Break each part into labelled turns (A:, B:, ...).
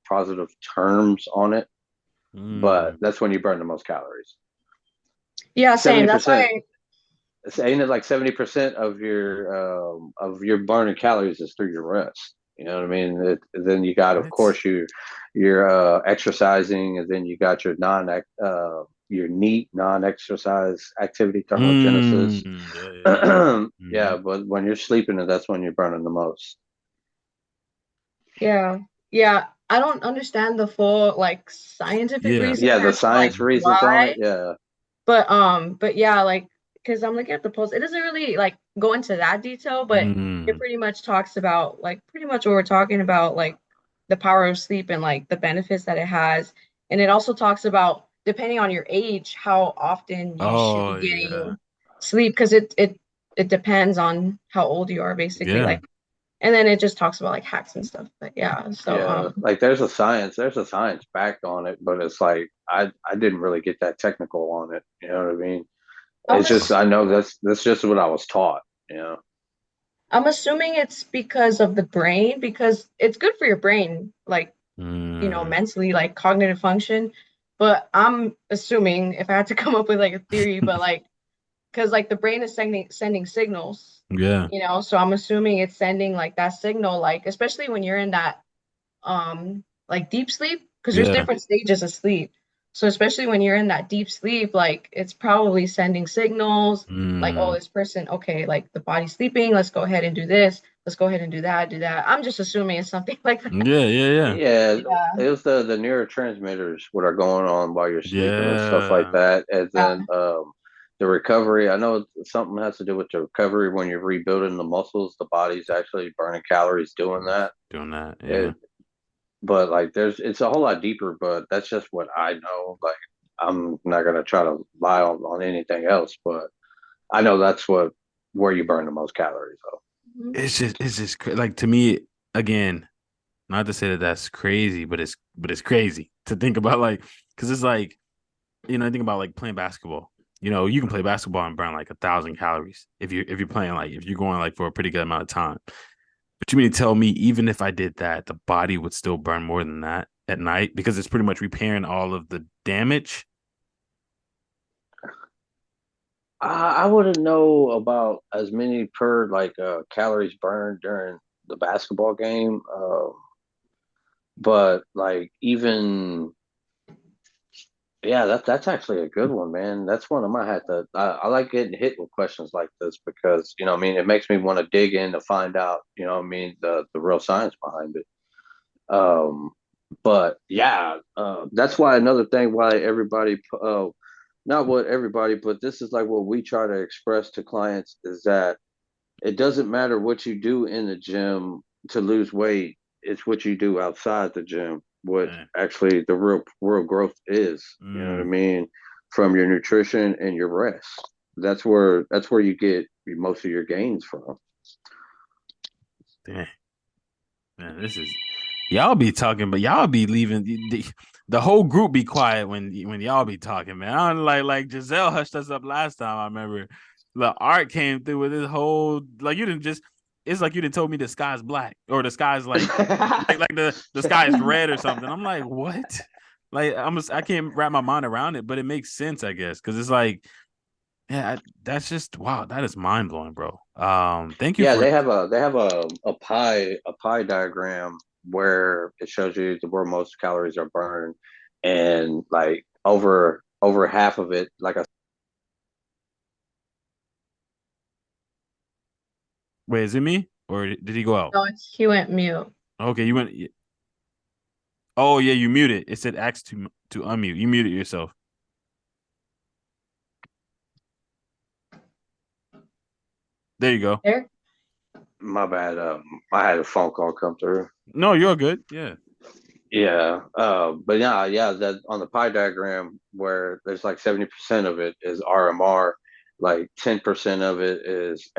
A: positive terms on it, but that's when you burn the most calories.
B: Yeah, same.
A: Seventy
B: That's
A: percent.
B: why.
A: Ain't it like 70% of your burning calories is through your rest? You know what I mean? Then you got, of
C: What?
A: course, your exercising, and then you got your neat non-exercise activity thermogenesis.
C: Yeah, yeah.
A: Yeah,
C: Mhm.
A: but when you're sleeping, that's when you're burning the most.
B: Yeah, yeah. I don't understand the full like scientific
C: Yeah.
B: reasoning
A: Yeah, the
B: as to like
A: science reasons on it.
B: why.
A: Yeah,
B: But yeah, like because I'm looking at the post, it doesn't really like go into that detail, but it
C: Mm.
B: pretty much talks about like pretty much what we're talking about, like the power of sleep and like the benefits that it has. And it also talks about depending on your age, how often you should be
C: Oh yeah.
B: getting sleep because it depends on how old you are, basically.
C: Yeah.
B: Like, and then it just talks about like hacks and stuff. But yeah, so
A: yeah. Like there's a science back on it, but it's like I didn't really get that technical on it. You know what I mean?
B: I'm
A: It's just I
B: assuming
A: know that's just what I was taught. You know.
B: I'm assuming it's because of the brain, because it's good for your brain, like,
C: Mm.
B: mentally, like cognitive function. But I'm assuming if I had to come up with like a theory, but like, because like the brain is sending signals,
C: Yeah.
B: so I'm assuming it's sending like that signal, like especially when you're in that like deep sleep, because there's
C: Yeah.
B: different stages of sleep. So especially when you're in that deep sleep, like it's probably sending signals like, oh,
C: Mm.
B: this person, okay, like the body's sleeping, let's go ahead and do this, let's go ahead and do that, do that. I'm just assuming it's something like that.
C: Yeah, yeah, yeah.
A: Yeah,
B: Yeah.
A: it was the neurotransmitters what are going on while you're sleeping and stuff like
C: Yeah.
A: that, and
B: Yeah.
A: then the recovery. I know something has to do with the recovery when you're rebuilding the muscles. The body's actually burning calories doing that.
C: Doing that. Yeah.
A: It, but like, it's a whole lot deeper. But that's just what I know. Like, I'm not gonna try to lie on anything else, but I know that's where you burn the most calories. Though.
B: Mhm.
C: Like to me again, not to say that that's crazy, but it's crazy to think about like because it's like think about like playing basketball. You can play basketball and burn like 1,000 calories if you're playing like if you're going like for a pretty good amount of time. But you mean to tell me even if I did that, the body would still burn more than that at night because it's pretty much repairing all of the damage?
A: I wouldn't know about as many per like calories burned during the basketball game, but like even yeah, that's actually a good one, man. That's one I might have to. I like getting hit with questions like this because I mean, it makes me want to dig in to find out, I mean, the real science behind it. Um, but yeah, that's why another thing why everybody, not what everybody, but this is like what we try to express to clients is that it doesn't matter what you do in the gym to lose weight. It's what you do outside the gym. What
C: Eh.
A: actually the real growth is. You know what I
C: Mm,
A: mean? From your nutrition and your rest. That's where you get most of your gains from.
C: damn, man, this is y'all be talking, but y'all be leaving the whole group be quiet when y'all be talking, man. I don't like Giselle hushed us up last time. I remember the art came through with this whole like you didn't just. It's like you didn't told me the sky's black or the sky's like the sky is red or something. I'm like, what? Like I can't wrap my mind around it, but it makes sense, I guess, because it's like, yeah, that's just wow, that is mind blowing, bro. Thank you
A: Yeah,
C: for
A: they have a pie diagram where it shows you where most calories are burned, and like over half of it, like I
C: wait, is it me or did he go out?
B: No, he went mute.
C: Okay, you went. Oh yeah, you muted. It said ask to unmute. You muted yourself. There you go.
B: There.
A: my bad. I had a phone call come through.
C: No, you're good. Yeah.
A: Yeah, but yeah, that on the pie diagram where there's like 70% of it is RMR, like 10% of it is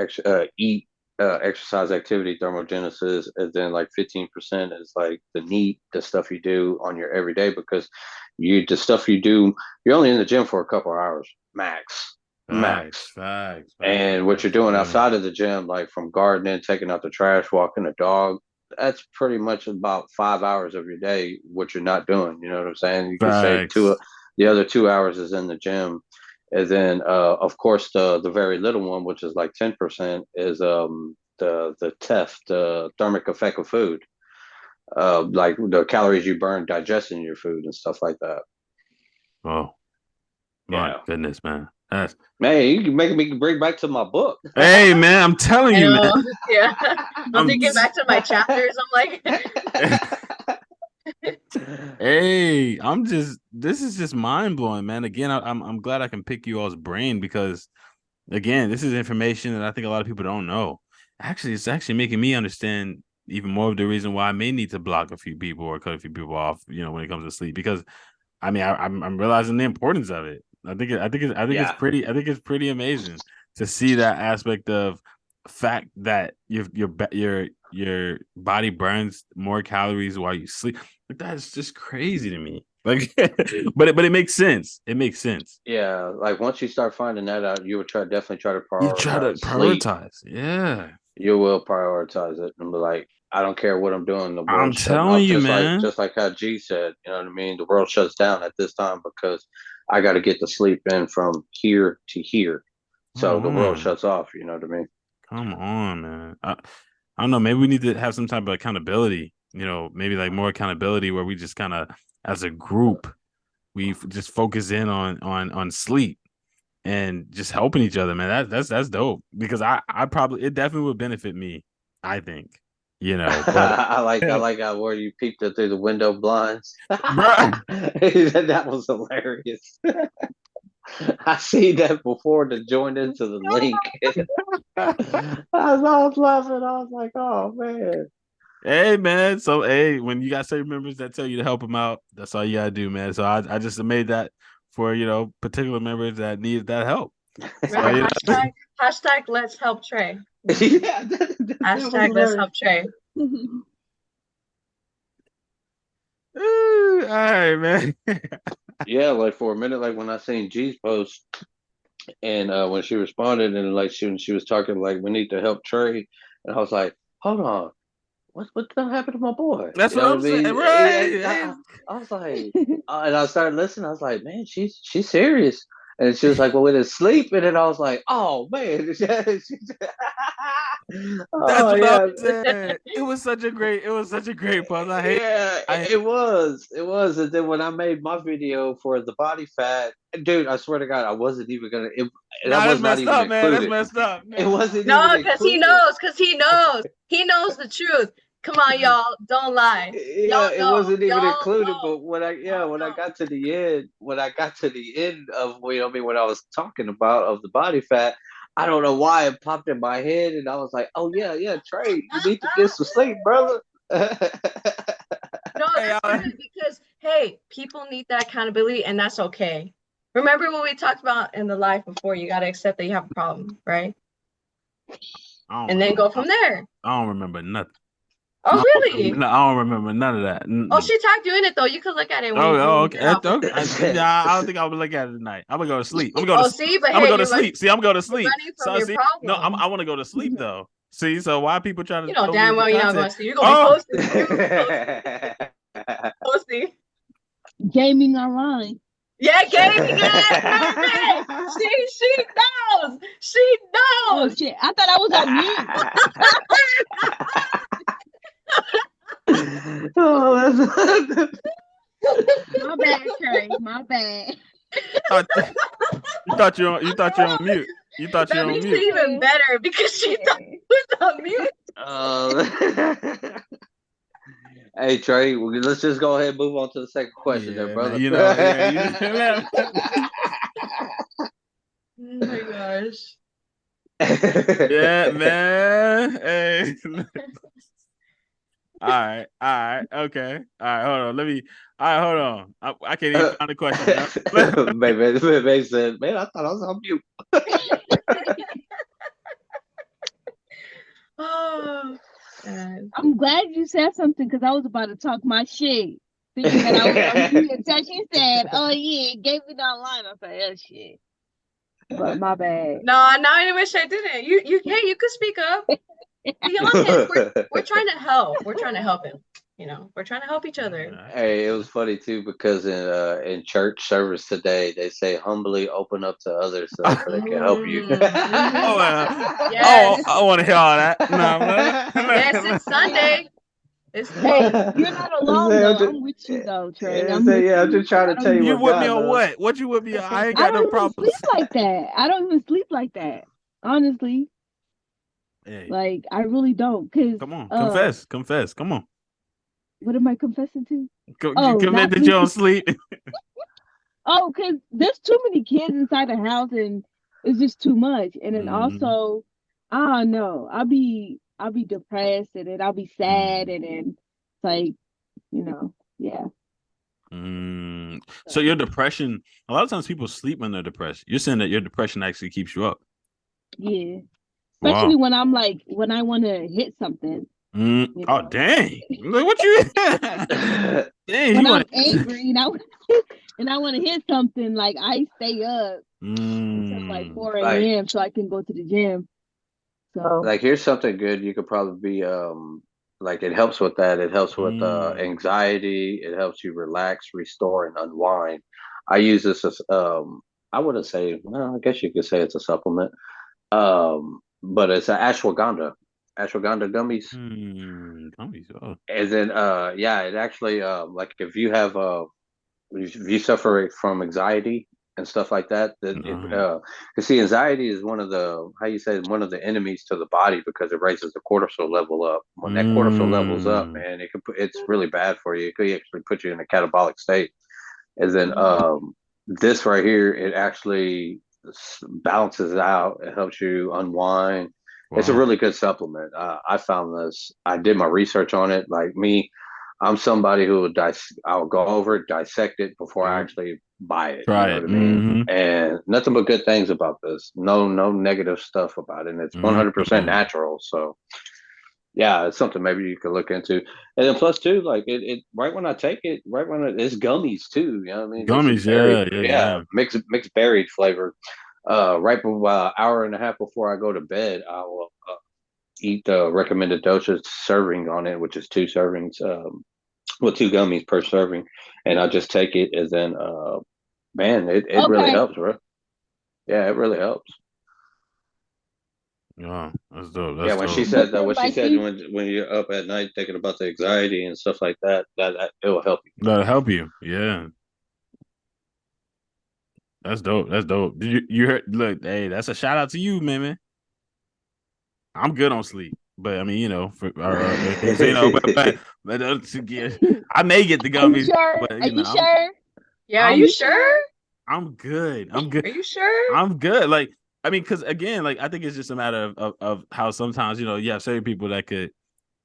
A: exercise activity thermogenesis, and then like 15% is like the stuff you do on your everyday because the stuff you do, you're only in the gym for a couple of hours max,
C: Facts,
A: max.
C: facts, facts,
A: And what you're
C: facts.
A: doing
C: Yeah.
A: outside of the gym, like from gardening, taking out the trash, walking the dog, that's pretty much about 5 hours of your day what you're not doing. You know what I'm saying? You could say
C: Facts.
A: the other 2 hours is in the gym, and then of course the very little one, which is like 10%, is the TEF, the thermic effect of food, like the calories you burn digesting your food and stuff like that.
C: Oh my
A: Yeah,
C: goodness, man. That's
A: man, you can make me bring back to my book.
C: hey man, I'm telling
B: I
C: you, man.
B: know. Yeah. I'm
C: I'm
B: thinking back to my chapters. I'm like,
C: hey, I'm just this is just mind blowing, man. Again, I'm glad I can pick you all's brain because again, this is information that I think a lot of people don't know. Actually, it's actually making me understand even more of the reason why I may need to block a few people or cut a few people off, when it comes to sleep. Because I mean, I'm realizing the importance of it. I think
A: Yeah.
C: it's pretty amazing to see that aspect of fact that your body burns more calories while you sleep. Like that's just crazy to me. Like, but it makes sense. It makes sense.
A: Yeah, like once you start finding that out, you would definitely try to
C: You try to
A: prioritize sleep.
C: prioritize. Yeah.
A: You will prioritize it and be like, I don't care what I'm doing, the
C: I'm
A: world's shutting
C: telling
A: off.
C: you,
A: Just like
C: man.
A: how G said, you know what I mean? The world shuts down at this time because I got to get the sleep in from here to here.
C: Come
A: So the world
C: on.
A: shuts off. You know what I mean?
C: Come on, man. I don't know. Maybe we need to have some type of accountability, maybe like more accountability where we just kind of, as a group, just focus in on sleep and just helping each other, man. That's dope because I probably, it definitely would benefit me, I think, but
A: I like how where you peeped it through the window blinds.
C: bro,
A: That was hilarious. I seen that before to join into the link. I was laughing. I was like, oh man.
C: hey man. So hey, when you got certain members that tell you to help them out, that's all you gotta do, man. So I just made that for particular members that need that help. So
B: right, hashtag let's help Trey.
A: Yeah, that was
B: Hashtag let's
A: hilarious.
B: help Trey.
C: all right, man.
A: Yeah, like for a minute, like when I seen G's post and when she responded and like she was talking like we need to help Trey, and I was like, hold on, what's gonna happen to my boy?
C: That's
A: You
C: what
A: know what I
C: I'm saying,
A: mean?
C: right?
A: I was like, and I started listening. I was like, man, she's serious. And she was like, well, with his sleep, and then I was like, oh man,
C: That's
A: oh
C: what I'm
A: yeah,
C: saying. It was such a great post.
A: yeah, it was. And then when I made my video for the body fat, dude, I swear to God, I wasn't even gonna. That
C: Nah, that's
A: was not
C: messed
A: even
C: up, man. That's
A: included.
C: messed up.
A: It
C: Nah.
A: wasn't
B: No,
A: even included.
B: he knows the truth. Come on, y'all, don't lie.
A: Yeah,
B: Y'all
A: it
B: know,
A: wasn't even
B: y'all
A: included.
B: know,
A: But
B: y'all
A: when I
B: know.
A: got to the end, of when I was talking about of the body fat, I don't know why it popped in my head, and I was like, oh yeah, Trey, you need to get some sleep, brother.
B: No,
C: Hey,
B: that's good because hey, people need that accountability, and that's okay. Remember what we talked about in the life before? You got to accept that you have a problem, right?
C: I don't
B: And then
C: remember.
B: go from there.
C: I don't remember nothing.
B: Oh, really?
C: I don't remember none of that.
B: Oh,
C: Mm-mm.
B: she tagged you in it though. You could look at it when
C: Oh,
B: you
C: okay.
B: get off.
C: Okay. Yeah, I don't think I'll look at it tonight. I'm gonna go to sleep. I'm gonna go to
B: Oh,
C: sleep.
B: see, but
C: I'm gonna
B: hey,
C: go to sleep. See, I'm gonna go to
B: you're
C: sleep.
B: running from
C: So
B: your
C: see, no,
B: problem.
C: I want to go to sleep though. See, so why people trying
B: You
C: to
B: know
C: throw me
B: damn
C: into
B: well you're not going
C: content?
B: to see. You're gonna be
C: Oh,
B: posting. You're gonna be posting.
D: Gaming online.
B: Yeah, gaming ass baby. She knows. She
D: Oh
B: knows.
D: shit! I thought I was on mute.
A: Oh,
D: My bad, Trey. My bad.
C: you thought you're on mute. You thought you're
B: That
C: on
B: makes
C: mute.
B: it even better because she thought it was on mute.
A: hey Trey, let's just go ahead and move on to the second question, there,
C: Yeah, man.
A: brother.
B: Oh my gosh.
C: Yeah, man. Hey. All right, okay. All right, hold on. Hold on. I can't even find the question now.
A: Baby said, man, I thought I was on mute.
B: Oh, God.
D: I'm glad you said something because I was about to talk my shit. Thinking that I was on mute until she said, "Oh yeah, gaming online." I said, "Oh shit." But my bad.
B: No, I wish I didn't. You could speak up. Be honest. We're trying to help. We're trying to help him. We're trying to help each other.
A: Hey, it was funny too because in church service today they say humbly open up to others so they can help you.
B: Yes.
C: I want to hear all that.
B: Yes, it's Sunday.
D: Hey, you're not alone though. I'm with you though, Trey. I'm with
A: I'm
D: you.
A: just trying to tell you
C: You
A: what
C: with
A: God
C: me on
A: does.
C: what? What you with me on? I ain't
D: I
C: got no
D: don't even sleep
C: problems.
D: like that. I don't even sleep like that. Honestly,
C: Hey,
D: like I really don't. Cause
C: come on, confess. Come on,
D: what am I confessing to?
C: commit
D: Not
C: that you
D: sleeping.
C: don't sleep.
D: Oh, cause there's too many kids inside the house, and it's just too much. And then also, I don't know. I'll be depressed, and then I'll be sad, and then it's like, yeah.
C: So your depression, a lot of times people sleep when they're depressed. You're saying that your depression actually keeps you up.
D: Yeah.
C: Wow.
D: Especially when I'm like when I want to hit something.
C: Oh dang! Look what you. Dang,
D: When
C: you
D: I'm
C: want
D: angry and I want to hit something, like I stay up until like 4
A: Like,
D: a.m. so I can go to the gym. So
A: like here's something good you could probably be like it helps with that. It helps with anxiety. It helps you relax, restore, and unwind. I use this as I wouldn't say, well, I guess you could say it's a supplement. But it's an ashwagandha gummies.
C: Gummies. Oh.
A: And then yeah, it actually like if you have if you suffer from anxiety and stuff like that, that it you see anxiety is one of the how you say one of the enemies to the body because it raises the cortisol level up. When that cortisol level's up, man, it's really bad for you. It could actually put you in a catabolic state. And then this right here, it actually balances out. It helps you unwind. It's a
C: Wow.
A: really good supplement. I found this. I did my research on it. Like me, I'm somebody who will I'll go over it, dissect it before I actually buy it. You
C: Try
A: know
C: it.
A: what I mean? And nothing but good things about this. No negative stuff about it. And it's 100% natural. So yeah, it's something maybe you could look into. And then plus too, like it right when I take it, it's gummies too. You know what I mean? This is
C: Gummies.
A: berry,
C: Yeah.
A: mixed berried flavor. Right about an hour and a half before I go to bed, I will eat the recommended dosage serving on it, which is 2 servings, well, 2 gummies per serving, and I just take it, and then man, it really
D: okay.
A: helps, bro. Yeah, it really helps.
C: Yeah, that's dope.
A: Yeah,
C: That's
A: when
C: dope.
A: she said that,
D: But
A: what she
D: like
A: said
D: you,
A: when you're up at night thinking about the anxiety and stuff like that, that it will help you.
C: That'll help you. Yeah. That's dope. That's dope. Did you heard? Look, hey, that's a shout out to you, man. I'm good on sleep, but I mean, for but I may get the
D: are you
C: gummies,
D: sure?
C: but
D: Are you sure?
B: Yeah, are
C: I'm
B: you sure?
C: I'm good. I'm good.
B: Are you sure?
C: I'm good. Like, I mean, because again, like I think it's just a matter of how sometimes you have certain people that could.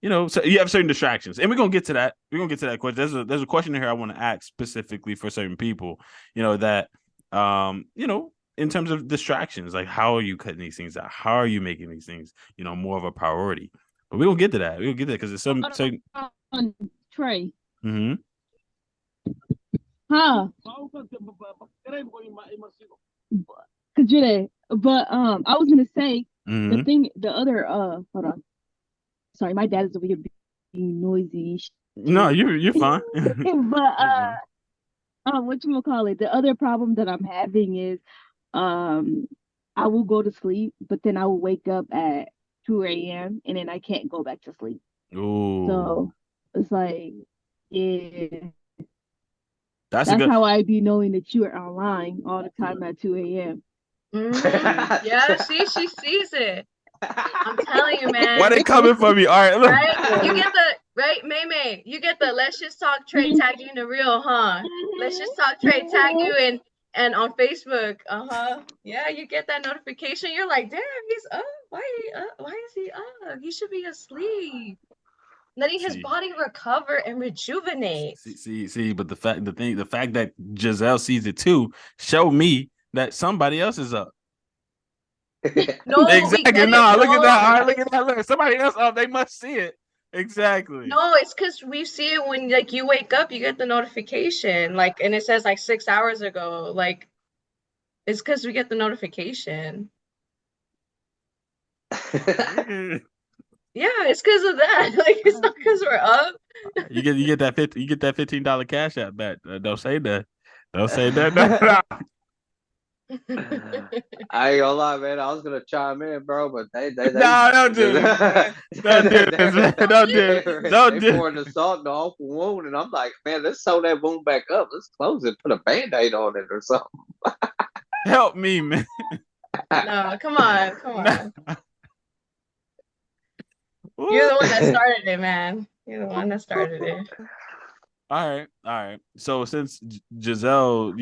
C: So you have certain distractions, and we're gonna get to that. We're gonna get to that question. There's a question here I want to ask specifically for certain people. That in terms of distractions, like how are you cutting these things out? How are you making these things, more of a priority? But we gonna get to that. We'll get there because it's some certain.
D: Trey.
C: Mm-hmm.
D: Huh? Cause you're there. But I was gonna say the other hold on. Sorry, my dad is over here being noisy.
C: No, you're fine.
D: But what you call it? The other problem that I'm having is I will go to sleep, but then I will wake up at 2 a.m. and then I can't go back to sleep.
C: Ooh.
D: So it's like, yeah.
C: That's
D: how I be knowing that you are online all the time at 2 a.m.
B: Yeah, see, she sees it. I'm telling you, man.
C: Why they coming for me? All right, look.
B: Right? You get the MayMay. You get the Let's Just Talk Trey tag you in the real, huh? Let's Just Talk Trey tag you and on Facebook. Yeah, you get that notification. You're like, damn, he's up. Why is he up? He should be asleep. Letting his body recover and rejuvenate.
C: See, but the fact that Giselle sees it too show me that somebody else is up.
B: No,
C: exactly. No, look at that. All right, look at that. Look, somebody else up. They must see it. Exactly.
B: No, it's because we see it when like you wake up, you get the notification, like, and it says like 6 hours ago. Like, it's because we get the notification. Yeah, it's because of that. Like, it's not because we're up.
C: You get that $15 cash out back. Don't say that. Don't say that.
A: I ain't gonna lie, man. I was gonna chime in, bro, but they
C: No, don't do this, man. Don't do this, man. Don't do it. Don't
A: they
C: do
A: pouring the salt in the open wound, and I'm like, man, let's sew that wound back up. Let's close it, put a Band-Aid on it or something.
C: Help me, man.
B: No, come on.
C: No.
B: You're the one that started it, man. You're the one that started it.
C: All right. So since Giselle,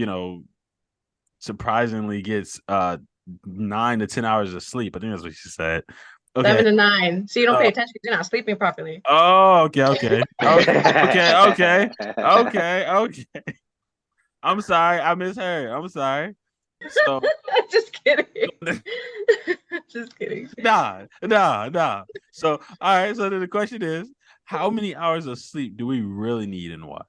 C: surprisingly gets 9 to 10 hours of sleep, I think that's what she said. Okay.
B: 7 to 9. So you don't pay attention because you're not sleeping properly.
C: Oh, okay. I'm sorry, I misheard. I'm sorry. So
B: just kidding. Just kidding.
C: Nah. So all right. So then the question is, how many hours of sleep do we really need and why?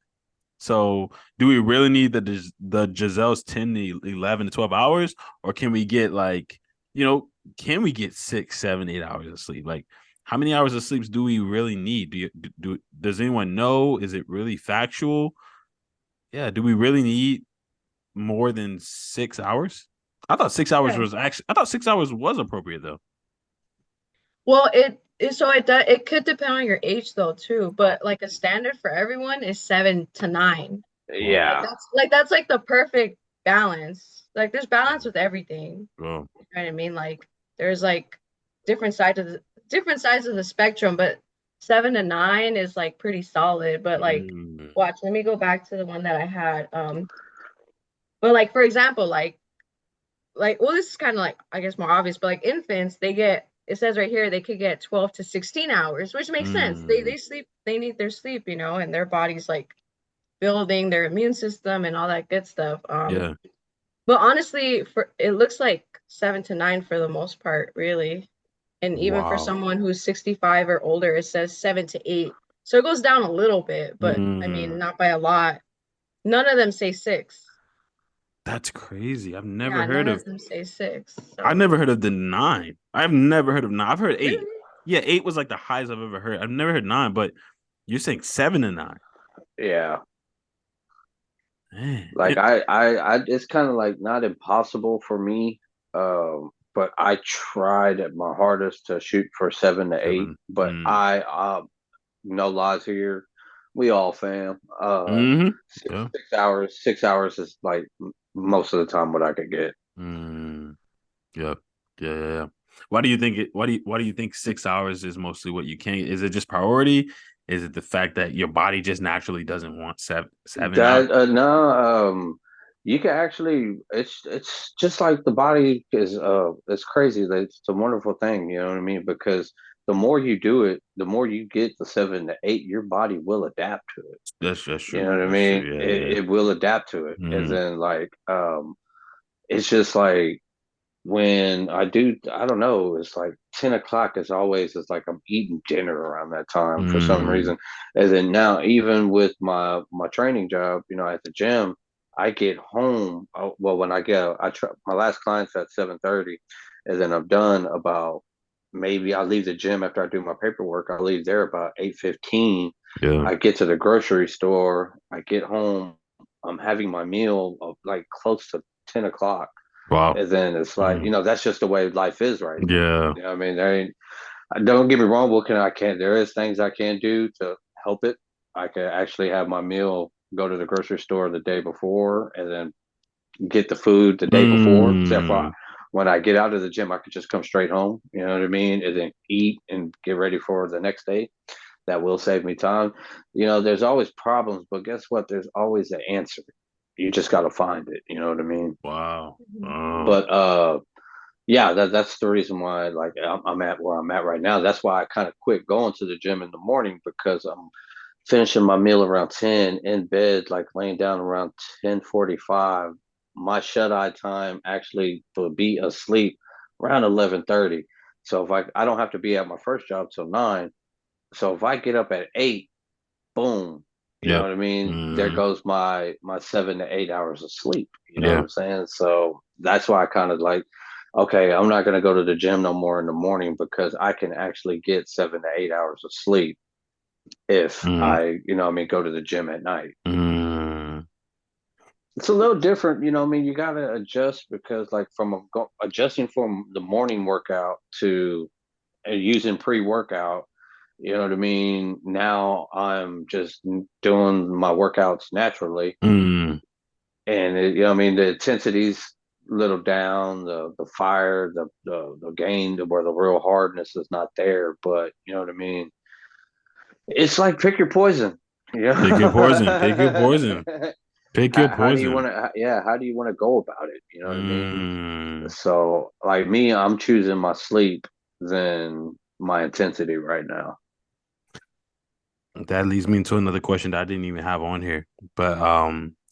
C: So do we really need the Giselle's 10 to 11 to 12 hours, or can we get can we get 6, 7, 8 hours of sleep? Like, how many hours of sleep do we really need? Does anyone know? Is it really factual? Yeah. Do we really need more than 6 hours? I thought 6 hours was appropriate though.
B: Well, it could depend on your age though too, but like a standard for everyone is 7 to 9.
A: Yeah.
B: That's like the perfect balance. Like there's balance with everything.
C: Oh.
B: You know what I mean? Like there's like different sides of the spectrum, but 7 to 9 is like pretty solid. But like watch, let me go back to the one that I had. But like for example, like well, this is kind of like I guess more obvious, but like infants, it says right here they could get 12 to 16 hours, which makes sense. They sleep, they need their sleep, and their body's like building their immune system and all that good stuff.
C: Yeah.
B: But honestly, it looks like 7 to 9 for the most part, really. And even for someone who's 65 or older, it says 7 to 8. So it goes down a little bit, but I mean, not by a lot. None of them say 6.
C: That's crazy. I've never heard
B: none
C: of
B: them say 6. So.
C: I've never heard of the 9. I've never heard of 9. I've heard 8.
B: Really?
C: Yeah, 8 was like the highest I've ever heard. I've never heard 9, but you're saying 7 to 9.
A: Yeah.
C: Man.
A: Like I it's kind of like not impossible for me, but I tried at my hardest to shoot for 7 to 8. But I no lies here, we all fam. 6 hours is like most of the time what I could get.
C: Yep. Yeah. Why do you think 6 hours is mostly what you can? Is it just priority? Is it the fact that your body just naturally doesn't want 7 hours?
A: No, you can actually. It's just like the body is. It's crazy. It's a wonderful thing. You know what I mean? Because the more you do it, the more you get the 7 to 8. Your body will adapt to it.
C: That's true.
A: You know what I mean?
C: True.
A: It will adapt to it, and then like it's just like when I don't know, it's like 10 o'clock is like I'm eating dinner around that time for some reason. And then now, even with my training job, at the gym, I get home. Well, when my last client's at 7:30, and then I'm done about maybe I leave the gym after I do my paperwork. I leave there about 8:15.
C: Yeah.
A: I get to the grocery store. I get home. I'm having my meal of like close to 10 o'clock.
C: Wow.
A: And then it's like, that's just the way life is right now.
C: Yeah.
A: You know what I mean? Don't get me wrong. There is things I can do to help it. I can actually have my meal, go to the grocery store the day before, and then get the food the day before. Except for when I get out of the gym, I could just come straight home. You know what I mean? And then eat and get ready for the next day. That will save me time. There's always problems, but guess what? There's always an answer. You just got to find it. You know what I mean?
C: Wow.
A: But yeah, that's the reason why like I'm at where I'm at right now. That's why I kind of quit going to the gym in the morning, because I'm finishing my meal around 10, in bed, like laying down around 10:45. My shut-eye time actually to be asleep around 11:30. So if I don't have to be at my first job till 9. So if I get up at 8, boom, you know what I mean? There goes my 7 to 8 hours of sleep. You know what I'm saying? So that's why I kind of like okay, I'm not going to go to the gym no more in the morning because I can actually get 7 to 8 hours of sleep if
C: Mm,
A: I, go to the gym at night.
C: mm,
A: It's a little different, you got to adjust because, like, adjusting from the morning workout to using pre-workout, you know what I mean? Now I'm just doing my workouts naturally,
C: mm.
A: and the intensity's a little down, the fire, the gain, where the real hardness is not there. But you know what I mean? It's like pick your poison.
C: Pick your poison. Pick your poison. Pick your
A: How do you
C: poison.
A: want to? Yeah, how do you want to go about it? You know what I mean?
C: Mm.
A: So, like me, I'm choosing my sleep than my intensity right now.
C: That leads me into another question that I didn't even have on here, but I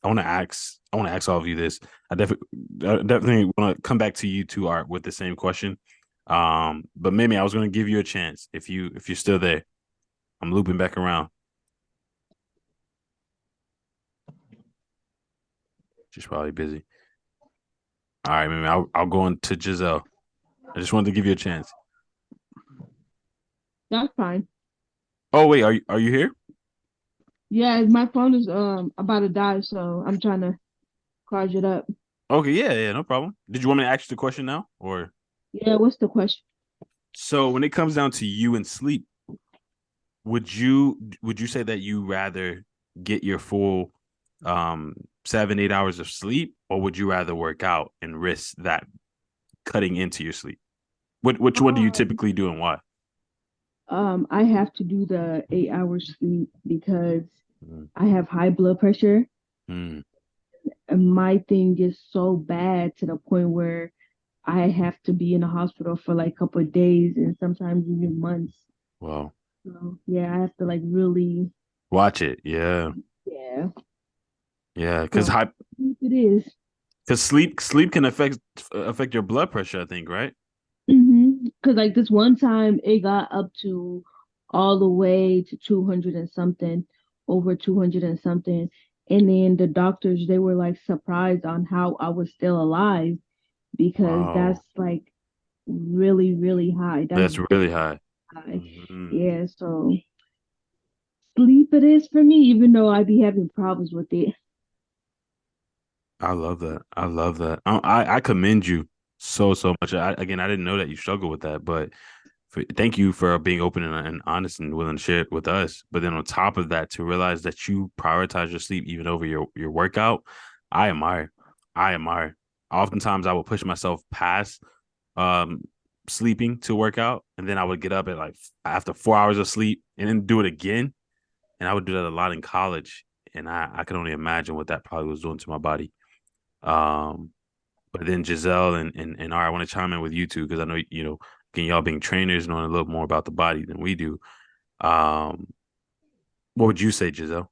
C: want to ask all of you this. I definitely want to come back to you two, Art, with the same question. But maybe I was going to give you a chance if you're still there. I'm looping back around. She's probably busy. All right, maybe I'll go on to Giselle. I just wanted to give you a chance.
D: That's fine.
C: Oh wait, are you here?
D: Yeah, my phone is about to die, so I'm trying to charge it up.
C: Okay, yeah, no problem. Did you want me to ask you the question now, or
D: Yeah, what's the question?
C: so when it comes down to you and sleep, would you say that you rather get your full 7-8 hours of sleep, or would you rather work out and risk that cutting into your sleep? Which one do you
D: Um,
C: typically do and why?
D: I have to do the 8 hours sleep because
C: Mm,
D: I have high blood pressure,
C: mm,
D: and my thing is so bad to the point where I have to be in the hospital for like a couple of days and sometimes even months.
C: well,
D: So yeah, I have to like really,
C: watch it. Yeah,
D: yeah.
C: yeah, because
D: So it is.
C: sleep can affect your blood pressure. I think, right?
D: Because like this one time it got up to all the way to 200 and something, over 200 and something. And then the doctors, they were like surprised on how I was still alive because that's
C: Wow,
D: like really, really high. That's
C: that's
D: very
C: really high.
D: high.
C: Mhm.
D: Yeah, so sleep it is for me, even though I be having problems with it.
C: I love that. I love that. I commend you so much. Again, I didn't know that you struggle with that, but thank you for being open and honest and willing to share it with us. But then on top of that, to realize that you prioritize your sleep even over your workout, I admire. I admire. Oftentimes, I will push myself past um sleeping to work out, and then I would get up at like after 4 hours of sleep and then do it again. And I would do that a lot in college, and I can only imagine what that probably was doing to my body. Um, but then Giselle and I want to chime in with you too, because I know, again, y'all being trainers, knowing a little more about the body than we do. Um, what would you say, Giselle?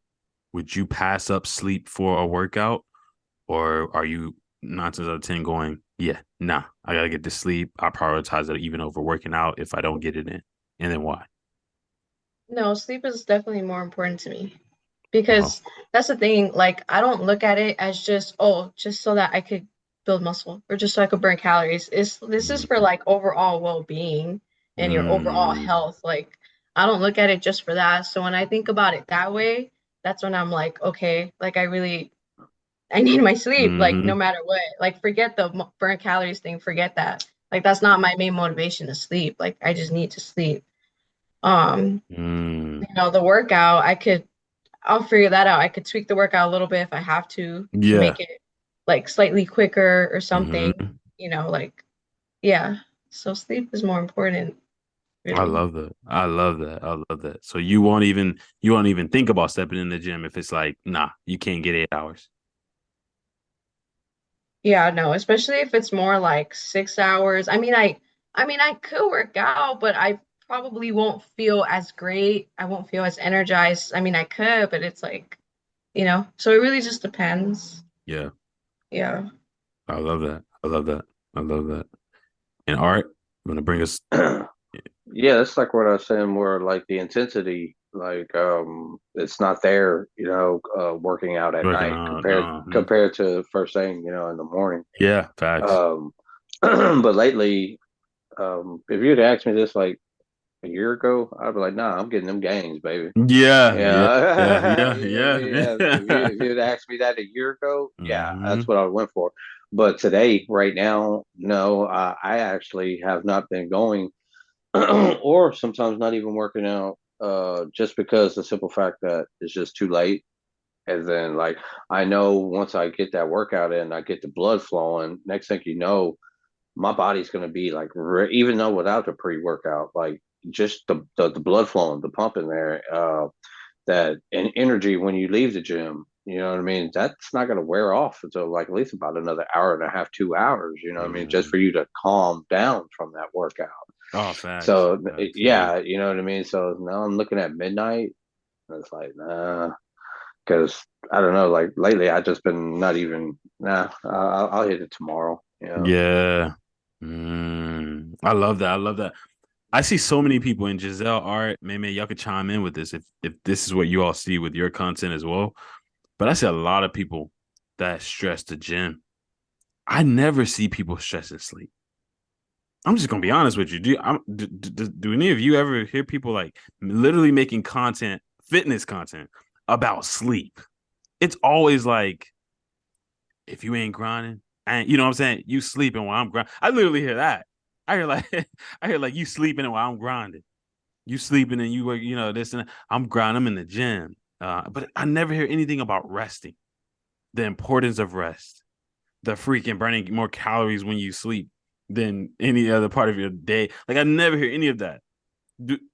C: Would you pass up sleep for a workout, or are you 9 times out of 10 going, yeah, nah, I gotta get to sleep. I prioritize it even over working out if I don't get it in, and then why?
B: No, sleep is definitely more important to me
C: Wow.
B: because that's the thing. Like, I don't look at it as just, oh, just so that I could build muscle or just so I could burn calories. This is
C: Mm,
B: for like overall well-being and your overall
C: mm,
B: health. Like, I don't look at it just for that. So when I think about it that way, that's when I'm like, okay, like I need my sleep, like no
C: mm,
B: matter what. Like, forget the burn calories thing, forget that. Like, that's not my main motivation to sleep. Like, I just need to sleep. Um,
C: mm.
B: the workout, I'll figure that out. I could tweak the workout a little bit if I have to
C: Yeah.
B: make it like slightly quicker or something,
C: Hmm.
B: like yeah. So sleep is more important,
C: I
B: really.
C: love that. I love that. I love that. So you won't even think about stepping in the gym if it's like, nah, you can't get 8 hours.
B: Yeah, no, especially if it's more like 6 hours. I mean, I could work out, but I probably won't feel as great. I won't feel as energized. I mean, I could, but it's like, so it really just depends.
C: Yeah.
B: Yeah.
C: I love that. I love that. I love that. And Art, you want to bring us
A: Yeah, that's like what I was saying, where like the intensity, like it's not there, working out at
C: working
A: night
C: on
A: compared to first thing, in the morning.
C: yeah, facts.
A: Um But lately, if you'd asked me this like a year ago, I'd be like, nah, I'm getting them gains, baby.
C: Yeah, yeah, yeah,
A: Yeah,
C: yeah,
A: you know what I mean?
C: yeah.
A: Yeah, if you'd asked me that a year ago, yeah,
C: Hmm.
A: that's what I went for. But today, right now, no, I actually have not been going, or sometimes not even working out, just because the simple fact that it's just too late. And then, like, I know once I get that workout in, I get the blood flowing. Next thing you know, my body's going to be like, even though without the pre-workout, like just the blood flowing, the pump in there, that and energy when you leave the gym, you know what I mean? That's not going to wear off until like at least about another hour and a half, 2 hours, you know what I mean? Just
C: Hmm.
A: for you to calm down from that workout.
C: Oh, facts.
A: So
C: Facts. Yeah.
A: yeah, you know what I mean? So now I'm looking at midnight and it's like, nah, because I don't know, like lately I just been not even, nah, I'll hit it tomorrow, you know?
C: Yeah. I love that. I love that. I see so many people in Giselle art. Maybe y'all could chime in with this if this is what you all see with your content as well. But I see a lot of people that stress the gym. I never see people stressing sleep. I'm just gonna be honest with you. Do any of you ever hear people like literally making content, fitness content about sleep? It's always like, if you ain't grinding, and you know what I'm saying, you sleeping while I'm grinding. I literally hear that. I hear like I hear like you sleeping while I'm grinding. You sleeping and you work, you know, this and that. I'm grinding. I'm in the gym. But I never hear anything about resting, the importance of rest, the freaking burning more calories when you sleep than any other part of your day. Like I never hear any of that.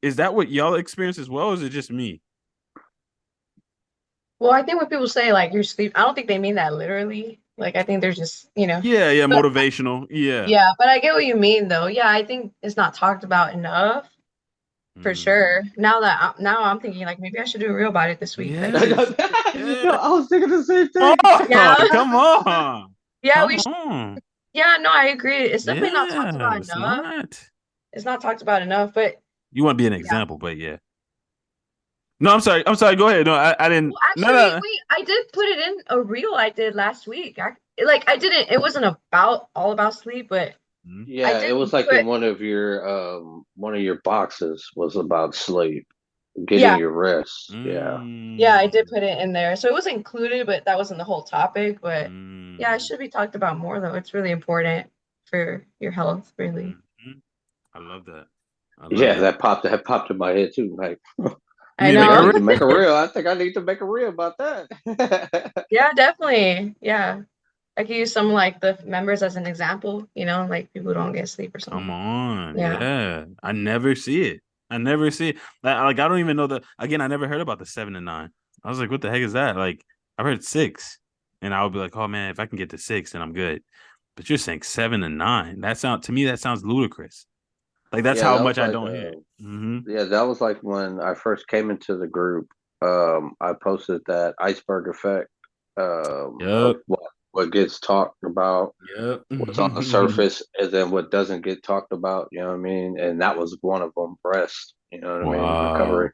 C: Is that what y'all experience as well? Or is it just me?
B: Well, I think when people say like you're sleep, I don't think they mean that literally. Like I think they're just,
C: Yeah, yeah,
B: but
C: motivational. Yeah.
B: yeah, but I get what you mean though. Yeah, I think it's not talked about enough for
C: Mm.
B: sure. Now I'm thinking like maybe I should do a reel about it this week. Like,
C: Yes.
A: No,
C: Yeah.
A: I was thinking the same
C: Come
A: thing.
B: yeah,
C: on. Come on.
B: yeah,
C: Come on.
B: yeah, no, I agree. It's definitely not talked
C: Yeah,
B: about
C: it's
B: enough.
C: not.
B: It's not talked about enough, but
C: You want to be an
B: yeah.
C: example, but yeah. No, I'm sorry. I'm sorry. Go ahead. No, I didn't.
B: Well,
C: No,
B: actually,
C: no.
B: wait, I did put it in a reel I did last week. I didn't, it wasn't about all about sleep, but
C: Mhm.
B: I
A: Yeah, it
B: did
A: was like
B: put,
A: in one of your boxes was about sleep, getting
B: yeah,
A: your rest. Yeah.
B: yeah, I did
C: Mm.
B: put it in there. So it was included, but that wasn't the whole topic. But yeah, it
C: Mm.
B: should be talked about more though. It's really important for your health, really.
C: Mhm. I love that. I love
A: Yeah,
C: that.
A: that popped in my head too. Like,
C: You
B: I
C: need to
A: I
C: make
A: think
C: a
A: I
B: know.
A: need to
C: reel.
A: make a reel. I think I need to make a reel about that.
B: Yeah, definitely. Yeah. I could use some like the members as an example, like people who don't get sleep or
C: Come
B: something.
C: on.
B: Yeah.
C: Yeah. I never see it. I never see it. Like I don't even know again, I never heard about the 7 to 9. I was like, what the heck is that? Like, I've heard 6. And I would be like, oh man, if I can get to 6, then I'm good. But you're saying 7 to 9. To me, that sounds ludicrous. Like that's
A: Yeah,
C: how
A: that
C: much
A: was
C: I
A: like
C: don't hear it. Mm-hmm.
A: yeah, that was like when I first came into the group. I posted that iceberg effect, of
C: Yep.
A: what gets talked about,
C: Yep.
A: what's on the surface, and then what doesn't get talked about. You know what I mean? And that was one of them, rest. You know what I mean? Recovery.
C: Wow.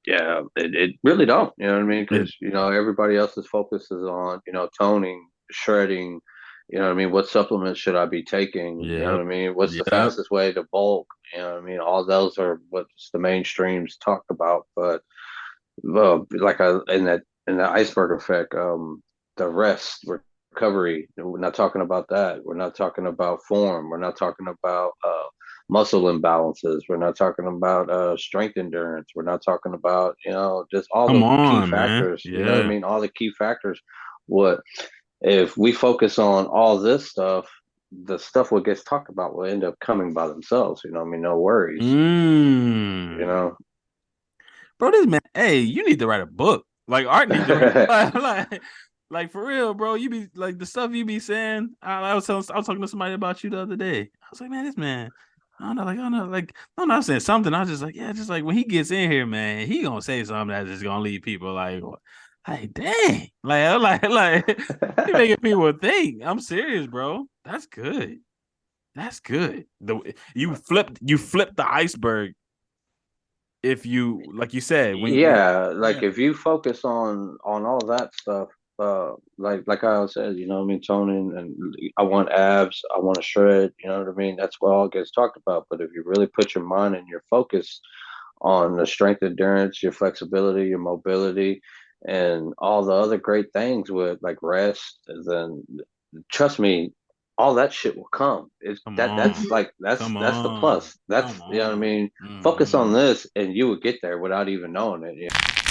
A: Yeah, it really don't. You know what I mean?
C: It,
A: Because everybody else's focus is on toning, shredding. You know what I mean? What supplements should I be taking? You know what
C: yep.
A: I mean? What's the
C: Yep.
A: fastest way to bulk? You know what I mean? All those are what's the mainstreams talked about. But like in the iceberg effect, the rest recovery. We're not talking about that. We're not talking about form. We're not talking about muscle imbalances. We're not talking about strength endurance. We're not talking about just all
C: Come
A: the key
C: on, man.
A: factors. You know what I
C: Yeah.
A: mean? All the key factors. What if we focus on all this stuff? The stuff what gets talked about will end up coming by themselves. You know what I mean? No worries. You
C: Mm.
A: know.
C: Bro, this man, hey, you need to write a book. Like Art need to write like for real, bro. You be like the stuff you be saying. I was talking to somebody about you the other day. I was like, man, this man, I don't know, like I don't know, like I'm not saying something. I was just like, yeah, just like when he gets in here, man, he gonna say something that's just gonna leave people like, dang, like he making people think. I'm serious, bro. That's good. That's good. You flipped the iceberg if you like you said when
A: Yeah,
C: yeah.
A: like if you focus on all that stuff, like I said, you know what I mean, toning, and I want abs, I want to shred, you know what I mean? That's what all gets talked about. But if you really put your mind and your focus on the strength, endurance, your flexibility, your mobility, and all the other great things with like rest, then trust me, all that shit will come. It's
C: Come
A: that
C: on.
B: Mhm.
A: that's the
C: Come
A: plus. That's
C: on.
A: you know what I mean. Focus on
C: Mhm.
A: this, and you would get there without even knowing it. You know?